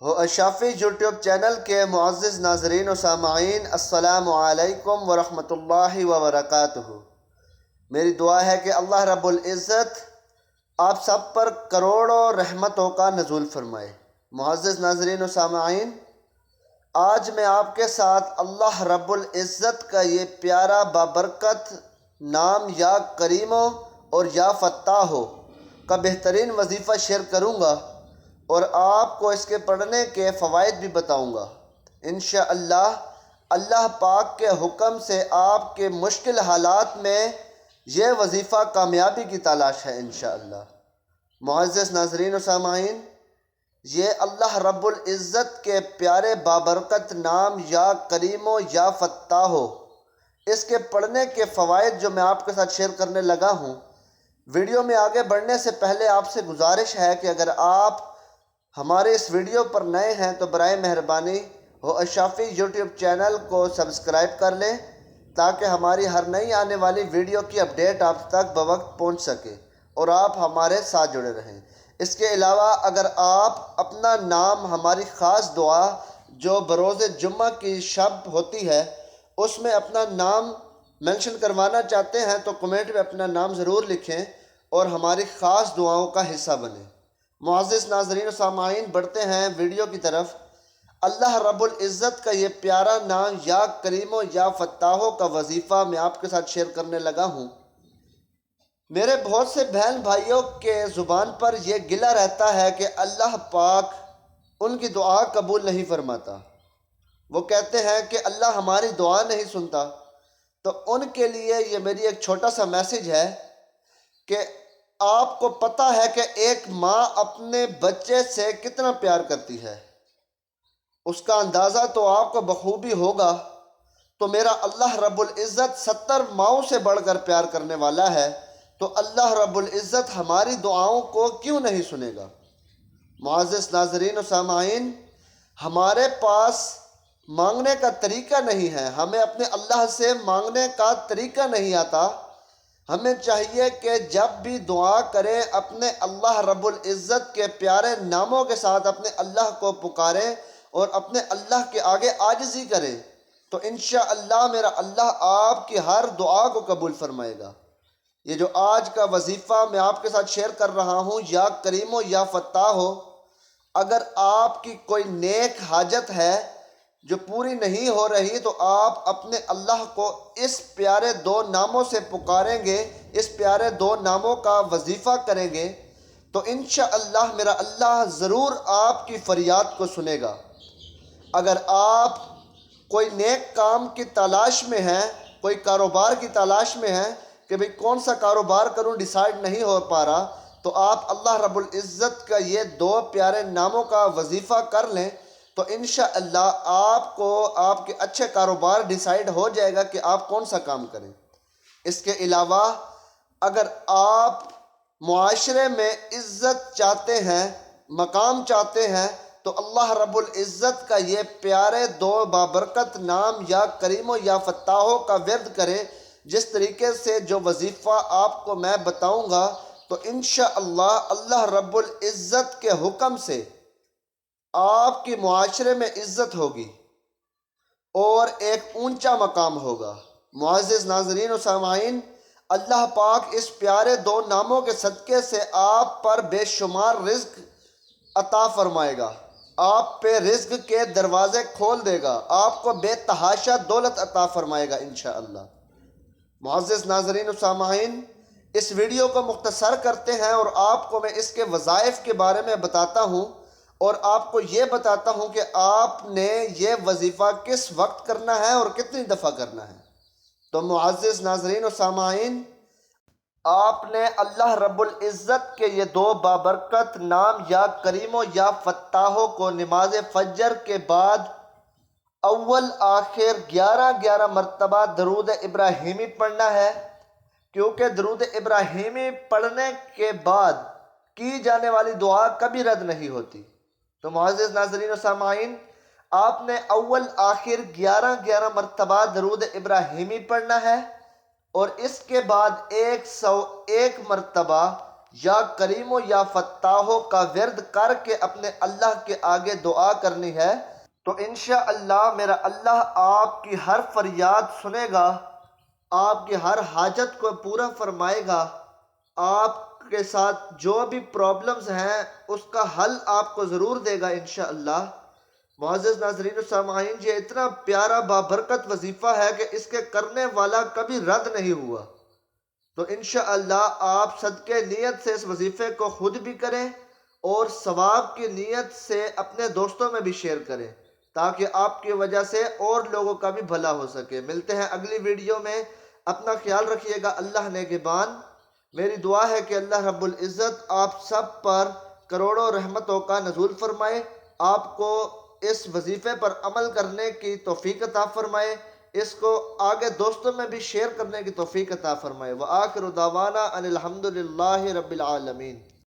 ہو اشافی YouTube channel کے معزز ناظرین و سامعین، السلام علیکم ورحمۃ اللہ وبرکاتہ۔ میری دعا ہے کہ اللہ رب العزت آپ سب پر کروڑوں رحمتوں کا نزول فرمائے۔ معزز ناظرین و سامعین، آج میں آپ کے ساتھ اللہ رب العزت کا یہ پیارا بابرکت نام یا کریمو اور یا فتاحو کا بہترین وظیفہ شیئر کروں گا اور آپ کو اس کے پڑھنے کے فوائد بھی بتاؤں گا۔ انشاءاللہ اللہ پاک کے حکم سے آپ کے مشکل حالات میں یہ وظیفہ کامیابی کی تلاش ہے انشاءاللہ۔ معزز ناظرین و سامعین، یہ اللہ رب العزت کے پیارے بابرکت نام یا کریمو یا فتاحو، اس کے پڑھنے کے فوائد جو میں آپ کے ساتھ شیئر کرنے لگا ہوں۔ ویڈیو میں آگے بڑھنے سے پہلے آپ سے گزارش ہے کہ اگر آپ ہمارے اس ویڈیو پر نئے ہیں تو برائے مہربانی ہو اشافی یوٹیوب چینل کو سبسکرائب کر لیں تاکہ ہماری ہر نئی آنے والی ویڈیو کی اپڈیٹ آپ تک بوقت پہنچ سکے اور آپ ہمارے ساتھ جڑے رہیں۔ اس کے علاوہ اگر آپ اپنا نام ہماری خاص دعا جو بروز جمعہ کی شب ہوتی ہے اس میں اپنا نام مینشن کروانا چاہتے ہیں تو کمنٹ میں اپنا نام ضرور لکھیں اور ہماری خاص دعاؤں کا حصہ بنیں۔ معزز ناظرین و سامعین، بڑھتے ہیں ویڈیو کی طرف۔ اللہ رب العزت کا یہ پیارا نام یا کریمو یا فتاحو کا وظیفہ میں آپ کے ساتھ شیئر کرنے لگا ہوں۔ میرے بہت سے بہن بھائیوں کے زبان پر یہ گلہ رہتا ہے کہ اللہ پاک ان کی دعا قبول نہیں فرماتا۔ وہ کہتے ہیں کہ اللہ ہماری دعا نہیں سنتا۔ تو ان کے لیے یہ میری ایک چھوٹا سا میسیج ہے کہ آپ کو پتہ ہے کہ ایک ماں اپنے بچے سے کتنا پیار کرتی ہے، اس کا اندازہ تو آپ کو بخوبی ہوگا۔ تو میرا اللہ رب العزت 70 ماؤں سے بڑھ کر پیار کرنے والا ہے، تو اللہ رب العزت ہماری دعاؤں کو کیوں نہیں سنے گا؟ معزز ناظرین و سامعین، ہمارے پاس مانگنے کا طریقہ نہیں ہے، ہمیں اپنے اللہ سے مانگنے کا طریقہ نہیں آتا۔ ہمیں چاہیے کہ جب بھی دعا کریں اپنے اللہ رب العزت کے پیارے ناموں کے ساتھ اپنے اللہ کو پکاریں اور اپنے اللہ کے آگے عاجزی کریں، تو انشاءاللہ میرا اللہ آپ کی ہر دعا کو قبول فرمائے گا۔ یہ جو آج کا وظیفہ میں آپ کے ساتھ شیئر کر رہا ہوں یا کریمو یا فتاحو، اگر آپ کی کوئی نیک حاجت ہے جو پوری نہیں ہو رہی تو آپ اپنے اللہ کو اس پیارے 2 ناموں سے پکاریں گے، اس پیارے 2 ناموں کا وظیفہ کریں گے تو انشاءاللہ میرا اللہ ضرور آپ کی فریاد کو سنے گا۔ اگر آپ کوئی نیک کام کی تلاش میں ہیں، کوئی کاروبار کی تلاش میں ہیں کہ بھئی کون سا کاروبار کروں ڈیسائیڈ نہیں ہو پا رہا، تو آپ اللہ رب العزت کا یہ 2 پیارے ناموں کا وظیفہ کر لیں تو انشاءاللہ آپ کو آپ کے اچھے کاروبار ڈیسائیڈ ہو جائے گا کہ آپ کون سا کام کریں۔ اس کے علاوہ اگر آپ معاشرے میں عزت چاہتے ہیں، مقام چاہتے ہیں، تو اللہ رب العزت کا یہ پیارے 2 بابرکت نام یا کریمو یا فتاحو کا ورد کریں۔ جس طریقے سے جو وظیفہ آپ کو میں بتاؤں گا تو انشاءاللہ اللہ رب العزت کے حکم سے آپ کی معاشرے میں عزت ہوگی اور ایک اونچا مقام ہوگا۔ معزز ناظرین و سامعین، اللہ پاک اس پیارے 2 ناموں کے صدقے سے آپ پر بے شمار رزق عطا فرمائے گا، آپ پہ رزق کے دروازے کھول دے گا، آپ کو بے تحاشا دولت عطا فرمائے گا انشاءاللہ۔ معزز ناظرین و سامعین، اس ویڈیو کو مختصر کرتے ہیں اور آپ کو میں اس کے وظائف کے بارے میں بتاتا ہوں اور آپ کو یہ بتاتا ہوں کہ آپ نے یہ وظیفہ کس وقت کرنا ہے اور کتنی دفعہ کرنا ہے۔ تو معزز ناظرین و سامعین، آپ نے اللہ رب العزت کے یہ 2 بابرکت نام یا کریمو یا فتاحو کو نماز فجر کے بعد اول آخر 11 مرتبہ درود ابراہیمی پڑھنا ہے، کیونکہ درود ابراہیمی پڑھنے کے بعد کی جانے والی دعا کبھی رد نہیں ہوتی۔ تو معزز ناظرین و سامعین، آپ نے اول آخر 11 مرتبہ درود ابراہیمی پڑھنا ہے اور اس کے بعد 101 مرتبہ یا کریمو یا فتاحو کا ورد کر کے اپنے اللہ کے آگے دعا کرنی ہے تو انشاءاللہ میرا اللہ آپ کی ہر فریاد سنے گا، آپ کی ہر حاجت کو پورا فرمائے گا، آپ کے ساتھ جو بھی پرابلمز ہیں اس کا حل آپ کو ضرور دے گا انشاءاللہ۔ معزز ناظرین و سامعین، یہ اتنا پیارا بابرکت وظیفہ ہے کہ اس کے کرنے والا کبھی رد نہیں ہوا، تو انشاءاللہ آپ صدقے نیت سے اس وظیفے کو خود بھی کریں اور ثواب کی نیت سے اپنے دوستوں میں بھی شیئر کریں تاکہ آپ کی وجہ سے اور لوگوں کا بھی بھلا ہو سکے۔ ملتے ہیں اگلی ویڈیو میں، اپنا خیال رکھیے گا، اللہ نگہبان۔ میری دعا ہے کہ اللہ رب العزت آپ سب پر کروڑوں رحمتوں کا نزول فرمائے، آپ کو اس وظیفے پر عمل کرنے کی توفیق عطا فرمائے، اس کو آگے دوستوں میں بھی شیئر کرنے کی توفیق عطا فرمائے۔ وآخر دعوانا ان الحمدللہ رب العالمین۔